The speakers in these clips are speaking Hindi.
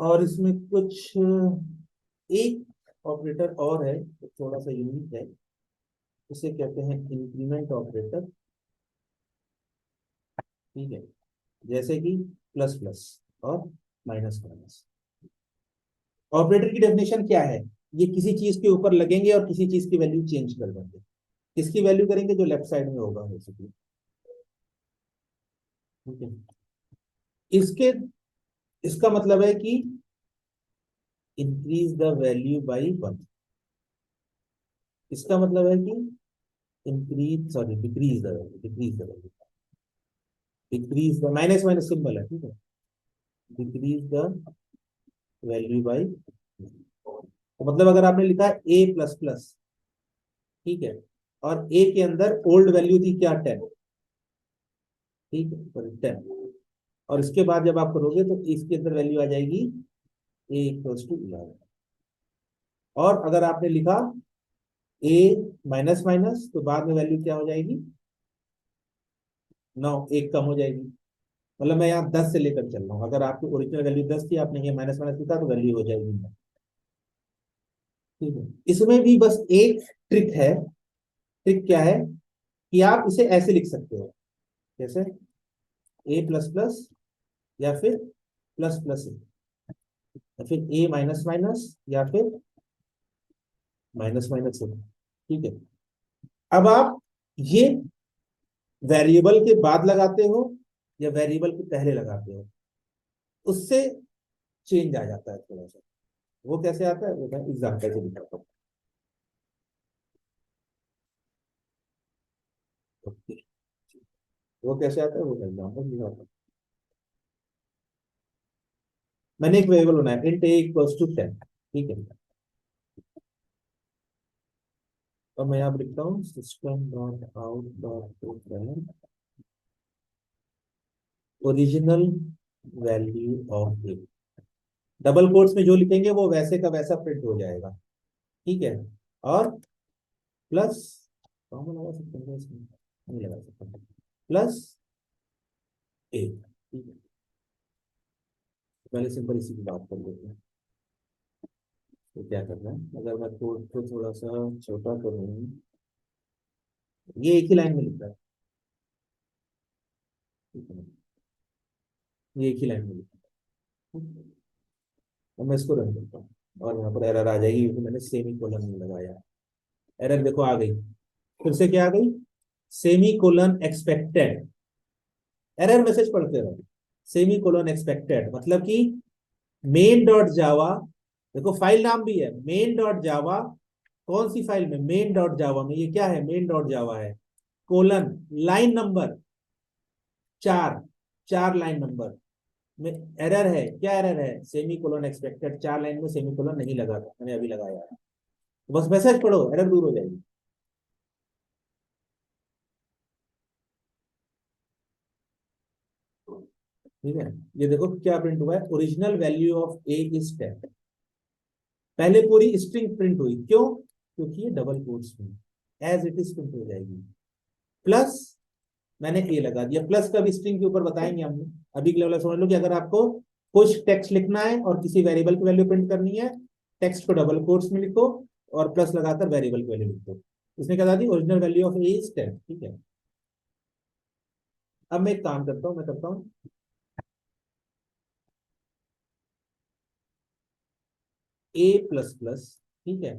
और इसमें कुछ एक ऑपरेटर और है तो थोड़ा सा यूनिक है। उसे कहते हैं इंक्रीमेंट ऑपरेटर। ठीक है, जैसे कि प्लस प्लस और माइनस माइनस। ऑपरेटर की डेफिनेशन क्या है? ये किसी चीज के ऊपर लगेंगे और किसी चीज की वैल्यू चेंज कर देंगे। किसकी वैल्यू करेंगे? जो लेफ्ट साइड में होगा बेसिकली। ठीक है, इसके इसका मतलब है कि increase the value by one. इसका मतलब है कि increase, sorry, decrease the value, decrease the value, decrease the, minus minus symbol है, ठीक है, डिक्रीज द वैल्यू बाई। तो मतलब अगर आपने लिखा है ए प्लस प्लस, ठीक है, और ए के अंदर ओल्ड वैल्यू थी क्या? 10। ठीक है, 10। और इसके बाद जब आप करोगे तो इसके अंदर वैल्यू आ जाएगी ए इक्वल्स टू 11। और अगर आपने लिखा ए माइनस माइनस तो बाद में वैल्यू क्या हो जाएगी? 9, एक कम हो जाएगी। मतलब मैं यहाँ 10 से लेकर चल रहा हूँ। अगर आपकी ओरिजिनल वैल्यू 10 थी, आपने ये माइनस माइनस लिखा तो वैल्यू हो जाएगी 9। ठीक है, इसमें भी बस एक ट्रिक है। ट्रिक क्या है? कि आप इसे ऐसे लिख सकते हो, जैसे ए प्लस प्लस, या फिर प्लस प्लस ए, या फिर ए माइनस माइनस, या फिर माइनस माइनस ए। ठीक है, अब आप ये वेरिएबल के बाद लगाते हो या वेरिएबल के पहले लगाते हो, उससे चेंज आ जाता है थोड़ा सा। वो कैसे आता है वो मैं एग्जाम्पल से दिखाता हूँ। ओके, वो कैसे आता है वो मैं एग्जाम्पल दिखाता हूँ। मैंने एक वेरिएबल बनाया, इंट ए इक्वल्स टू 10। ठीक है, तो मैं यहाँ पर लिखता हूँ system dot out dot original value of A. Double quotes में जो लिखेंगे वो वैसे का वैसा प्रिंट हो जाएगा। ठीक है, और प्लस, कॉमा लगा सकते हैं इसमें? नहीं लगा सकते। प्लस ए। ठीक है, पहले सिंपल इसी की बात कर लेते हैं। तो क्या करना है, अगर मैं कोड को थोड़ा सा छोटा करूँ, ये एक ही लाइन में लिखा है। ठीक है, ये एक ही लाइन में लिखा है। अब मैं इसको रन करता हूँ और यहाँ पर एरर आ जाएगी क्योंकि मैंने सेमी कोलन नहीं लगाया। एरर देखो आ गई, फिर से क्या आ गई? Semi colon expected. Error message पढ़ते रहो। सेमी कोलन एक्सपेक्टेड मतलब कि मेन डॉट जावा, देखो फाइल नाम भी है मेन डॉट जावा। कौन सी फाइल में? मेन डॉट जावा में। ये क्या है? मेन डॉट जावा है। Colon, line number 4, 4 line number में एरर है। क्या एरर है? Semi colon expected. 4 लाइन में सेमी कोलन नहीं लगा था, मैंने अभी लगाया है। बस मैसेज पढ़ो, एरर दूर हो जाएगी। ठीक है, ये देखो क्या प्रिंट हुआ है, original value of a is 10। पहले पूरी स्ट्रिंग प्रिंट हुई, क्यों? क्योंकि ये डबल कोट्स में एज इट इज प्रिंट हो जाएगी। प्लस मैंने ए लगा दिया, प्लस का भी स्ट्रिंग के ऊपर बताएंगे हमने। अभी के लेवल समझ लो कि अगर आपको कुछ टेक्स्ट लिखना है और किसी वेरिएबल की वैल्यू प्रिंट करनी है, टेक्स्ट को डबल कोट्स में लिखो और प्लस लगाकर वेरिएबल की वैल्यू लिखो। इसने क्या दी? Original value of a is 10। ठीक है, अब मैं एक काम करता हूँ, मैं करता हूँ ए प्लस प्लस। ठीक है,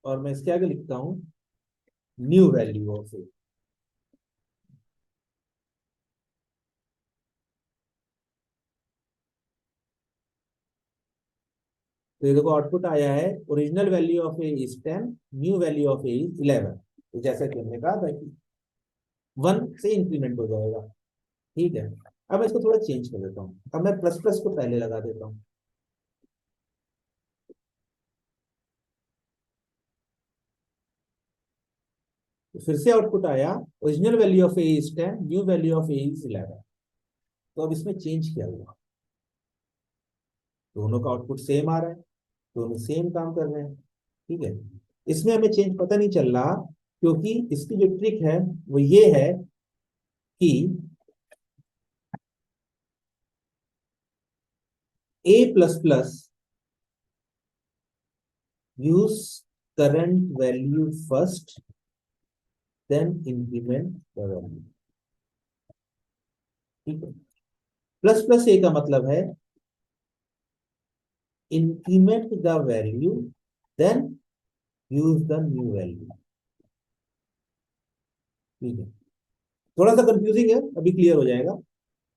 और मैं इसके आगे लिखता हूँ न्यू वैल्यू ऑफ ए। तो ये देखो आउटपुट आया है, original value of a is 10, new value of a is 11। तो जैसा कि हमने कहा था कि 1 से इंक्रीमेंट हो जाएगा। ठीक है, अब मैं इसको थोड़ा चेंज कर देता हूँ। अब मैं प्लस प्लस को पहले लगा देता हूँ। तो फिर से आउटपुट आया, original value of a is 10, new value of a is 11। तो अब इसमें चेंज क्या हुआ? दोनों का आउटपुट सेम आ रहा है, दोनों सेम काम कर रहे हैं। ठीक है, इसमें हमें चेंज पता नहीं चल रहा क्योंकि इसकी जो ट्रिक है वो ये है कि a plus plus use current value first then increment the value. ठीक है, प्लस प्लस ए का मतलब है increment the value then use the new value. ठीक है, थोड़ा सा कंफ्यूजिंग है, अभी क्लियर हो जाएगा।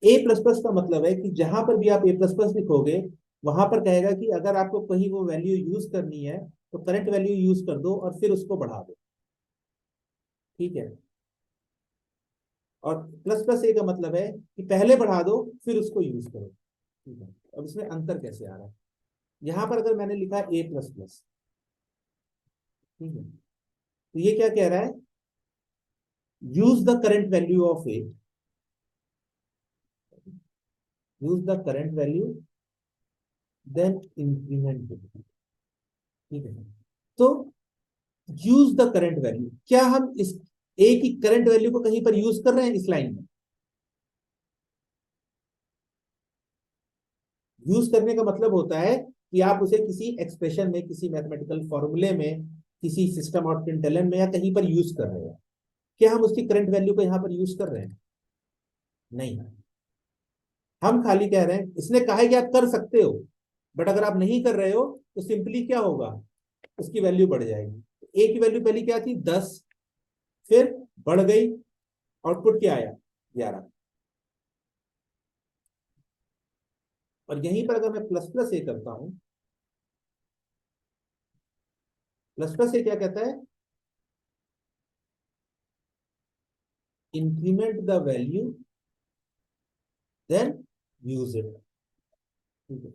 ए प्लस प्लस का मतलब है कि जहां पर भी आप ए प्लस प्लस लिखोगे वहां पर कहेगा कि अगर आपको कहीं वो वैल्यू यूज करनी है तो करंट वैल्यू यूज कर दो और फिर उसको बढ़ा दो। ठीक है, और प्लस प्लस ए का मतलब है कि पहले बढ़ा दो फिर उसको यूज करो। ठीक है, अब इसमें अंतर कैसे आ रहा है? यहां पर अगर मैंने लिखा ए प्लस प्लस, ठीक है, तो ये क्या कह रहा है? Use the current value of a, use the current value then increment. ठीक है, तो यूज द करंट वैल्यू, क्या हम इस ए की करंट वैल्यू को कहीं पर यूज कर रहे हैं इस लाइन में? यूज करने का मतलब होता है कि आप उसे किसी एक्सप्रेशन में, किसी मैथमेटिकल फॉर्मूले में, किसी सिस्टम ऑफ इंटेलिजेंस में या कहीं पर यूज कर रहे हैं। क्या हम उसकी करंट वैल्यू को यहां पर यूज कर रहे हैं? नहीं, हम खाली कह रहे हैं, इसने कहा है कि आप कर सकते हो, बट अगर आप नहीं कर रहे हो तो सिंपली क्या होगा, उसकी वैल्यू बढ़ जाएगी। ए की वैल्यू पहले क्या थी? 10, फिर बढ़ गई, आउटपुट क्या आया? 11। और यहीं पर अगर मैं प्लस प्लस ए करता हूं, प्लस प्लस ए क्या कहता है? Increment the value then use it. ठीक है,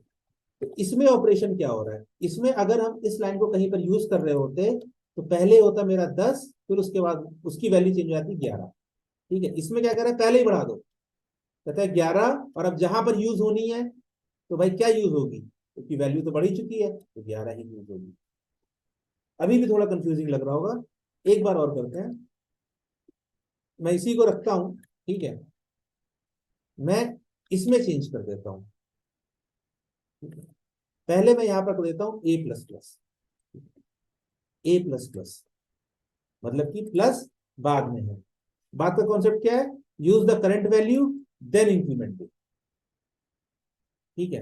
तो इसमें ऑपरेशन क्या हो रहा है? इसमें अगर हम इस लाइन को कहीं पर यूज कर रहे होते तो पहले होता मेरा 10, फिर उसके बाद उसकी वैल्यू चेंज हो जाती 11। ठीक है, इसमें क्या कर रहा है? पहले ही बढ़ा दो, कहता है 11, और अब जहां पर यूज होनी है तो भाई क्या यूज होगी, क्योंकि वैल्यू तो बढ़ ही चुकी है तो 11 ही यूज होगी। अभी भी थोड़ा कंफ्यूजिंग लग रहा होगा, एक बार और करते हैं। मैं इसी को रखता हूं, ठीक है, मैं इसमें चेंज कर देता हूं। पहले मैं यहां पर कर देता हूं ए प्लस प्लस, ए प्लस प्लस मतलब कि प्लस बाद में है। बात का कॉन्सेप्ट क्या है? Use the current value then increment. ठीक है,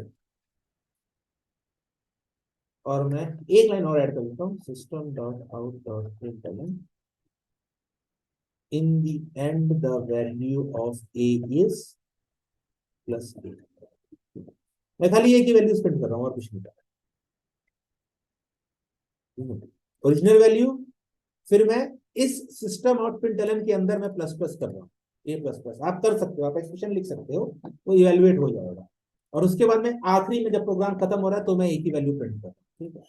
और मैं एक लाइन और ऐड कर देता हूं, system dot out dot println in the end the value of a is plus a. मैं खाली ए की वैल्यू स्पेंड कर रहा हूं और कुछ नहीं कर रहा। ओरिजिनल वैल्यू, फिर मैं इस सिस्टम आउट प्रिंटलन के अंदर मैं प्लस प्लस कर रहा हूँ। ए प्लस प्लस आप कर सकते हो, आप एक्सप्रेशन लिख सकते हो, वो इवेलुएट हो जाएगा। और उसके बाद में आखिरी में जब प्रोग्राम खत्म हो रहा है तो मैं ए की वैल्यू प्रिंट कर रहा हूँ। ठीक है,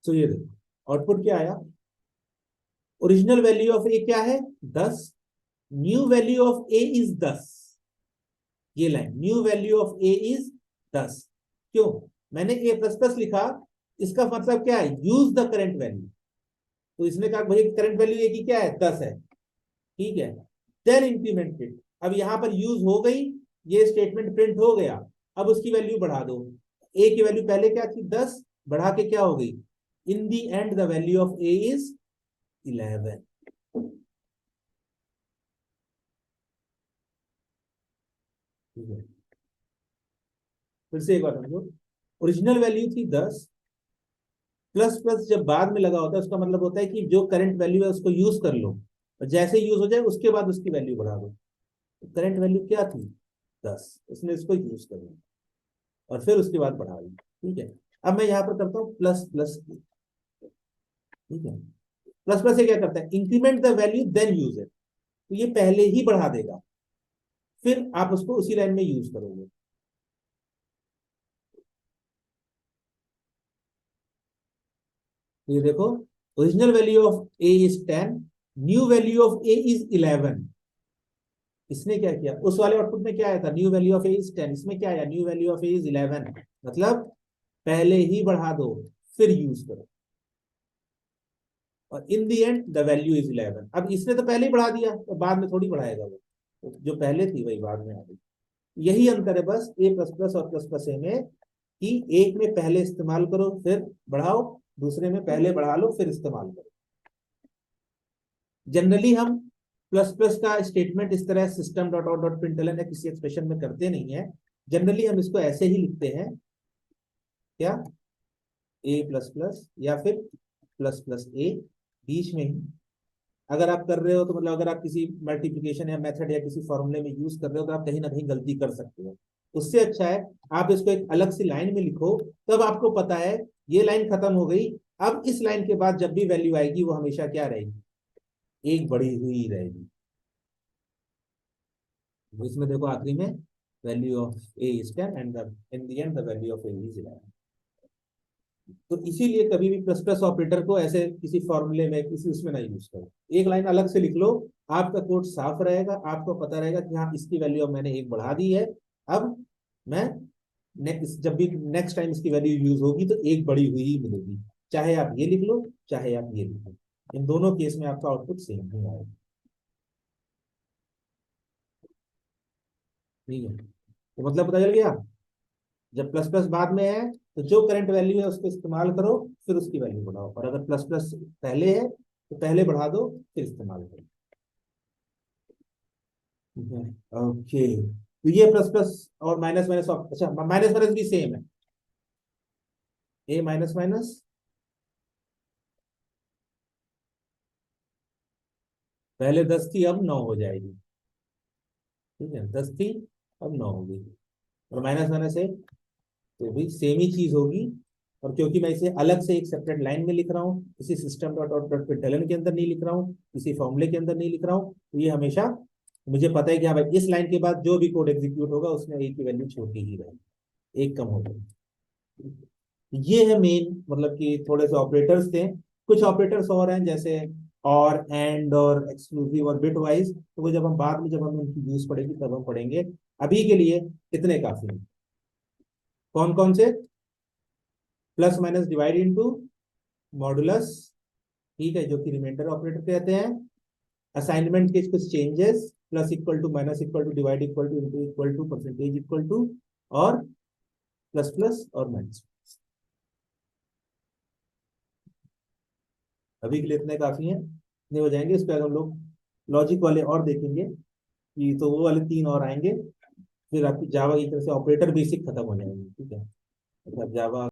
तो ये देखो आउटपुट क्या आया। ओरिजिनल वैल्यू ऑफ ए क्या है? 10। New value of a is 10। ये line, new value of a is 10। क्यों मैंने ए प्लस प्लस लिखा? इसका मतलब क्या है? Use the current value. तो इसने कहा भाई करंट वैल्यू ए की क्या है? 10 है। ठीक है, देन इंक्रीमेंटेड, अब यहां पर यूज हो गई, ये स्टेटमेंट प्रिंट हो गया। अब उसकी वैल्यू बढ़ा दो। ए की वैल्यू पहले क्या थी? 10, बढ़ा के क्या हो गई? In the end the value of a is 11। ठीक है, फिर से एक बार समझो। ओरिजिनल वैल्यू थी 10, प्लस प्लस जब बाद में लगा होता है उसका मतलब होता है कि जो करंट वैल्यू है उसको यूज कर लो, और जैसे यूज हो जाए उसके बाद उसकी वैल्यू बढ़ा दो। तो करंट वैल्यू क्या थी? 10, उसने इसको यूज कर लिया और फिर उसके बाद बढ़ा दी। ठीक है, अब मैं यहां पर करता हूं प्लस प्लस। ठीक है, प्लस प्लस से क्या करता है? Increment the value then use it, तो ये पहले ही बढ़ा देगा, फिर आप उसको उसी लाइन में यूज करोगे। तो ये देखो, original value of a is 10, new value of a is 11। इसने क्या किया? उस वाले आउटपुट में क्या आया था? New value of a is 10, इसमें क्या आया? New value of a is 11। मतलब पहले ही बढ़ा दो फिर यूज करो। और इन the end the value is 11। अब इसने तो पहले ही बढ़ा दिया, तो बाद में थोड़ी बढ़ाएगा वो, तो जो पहले थी वही बाद में आ गई। यही अंतर है बस ए प्लस प्लस और प्लस प्लस ए में, कि एक में पहले इस्तेमाल करो फिर बढ़ाओ, दूसरे में पहले बढ़ा लो फिर इस्तेमाल करो। जनरली हम प्लस प्लस का स्टेटमेंट इस तरह system dot out dot println या किसी एक्सप्रेशन में करते नहीं है। जनरली हम इसको ऐसे ही लिखते हैं, क्या, ए प्लस प्लस या फिर प्लस प्लस ए, बीच में ही। अगर आप कर रहे हो तो मतलब अगर आप किसी मल्टीप्लिकेशन या मेथड या किसी फॉर्मूले में यूज कर रहे हो तो आप कहीं ना कहीं गलती कर सकते हो। उससे अच्छा है आप इसको एक अलग सी लाइन में लिखो, तब आपको पता है ये लाइन खत्म हो गई। अब इस लाइन के बाद जब भी वैल्यू आएगी वो हमेशा क्या रहेगी, एक बढ़ी हुई रहेगी। तो इसमें देखो आखिरी में value of a is 10 and in the end the value of a is 11। तो इसीलिए कभी भी प्लस प्लस ऑपरेटर को ऐसे किसी फॉर्मूले में किसी उसमें ना यूज करो, एक लाइन अलग से लिख लो। आपका कोड साफ रहेगा, आपको पता रहेगा कि हाँ इसकी वैल्यू अब मैंने एक बढ़ा दी है। अब मैं जब भी नेक्स्ट टाइम इसकी वैल्यू यूज होगी तो एक बढ़ी हुई ही मिलेगी, चाहे आप ये लिख लो चाहे आप ये लिख लो, इन दोनों केस में आपका आउटपुट सेम ही आएगा। ठीक है, तो मतलब पता चल गया। जब प्लस प्लस बाद में है तो जो करंट वैल्यू है उसको इस्तेमाल करो, फिर उसकी वैल्यू बढ़ाओ, और अगर प्लस प्लस पहले है तो पहले बढ़ा दो फिर इस्तेमाल करो। ठीक है, ओके। तो ये प्लस प्लस और माइनस माइनस, अच्छा माइनस माइनस भी सेम है, ए माइनस माइनस पहले 10 थी अब 9 हो जाएगी। ठीक है, 10 थी अब 9 होगी, और माइनस माइनस है तो भी सेम ही चीज होगी। और क्योंकि मैं इसे अलग से एक सेपरेट लाइन में लिख रहा हूँ, किसी system dot out dot println के अंदर नहीं लिख रहा हूँ, किसी फॉर्मूले के अंदर नहीं लिख रहा हूँ, तो ये हमेशा मुझे पता है कि हाँ भाई इस लाइन के बाद जो भी कोड एग्जीक्यूट होगा उसमें ए की वैल्यू छोटी ही रहेगी, एक कम होगी। ये है मेन, मतलब कि थोड़े से ऑपरेटर्स थे। कुछ ऑपरेटर्स और हैं जैसे और एंड और एक्सक्लूसिव और बिट वाइज, तो वो जब हम बाद में जब हम उनकी यूज पड़ेगी तब हम पढ़ेंगे। अभी के लिए इतने काफी हैं। कौन कौन से, plus minus divide into modulus, ठीक है, जो कि रिमाइंडर ऑपरेटर कहते हैं। असाइनमेंट के कुछ changes, plus equal to minus equal to divide equal to into equal to percentage equal to, और प्लस प्लस और माइनस। अभी के लिए इतने काफी हैं, इतने हो जाएंगे। इसके बाद हम लोग लॉजिक वाले और देखेंगे, कि तो वो वाले 3 और आएंगे। फिर आपकी जावा की तरफ से ऑपरेटर बेसिक खत्म हो जाएंगे। ठीक है, मतलब जावा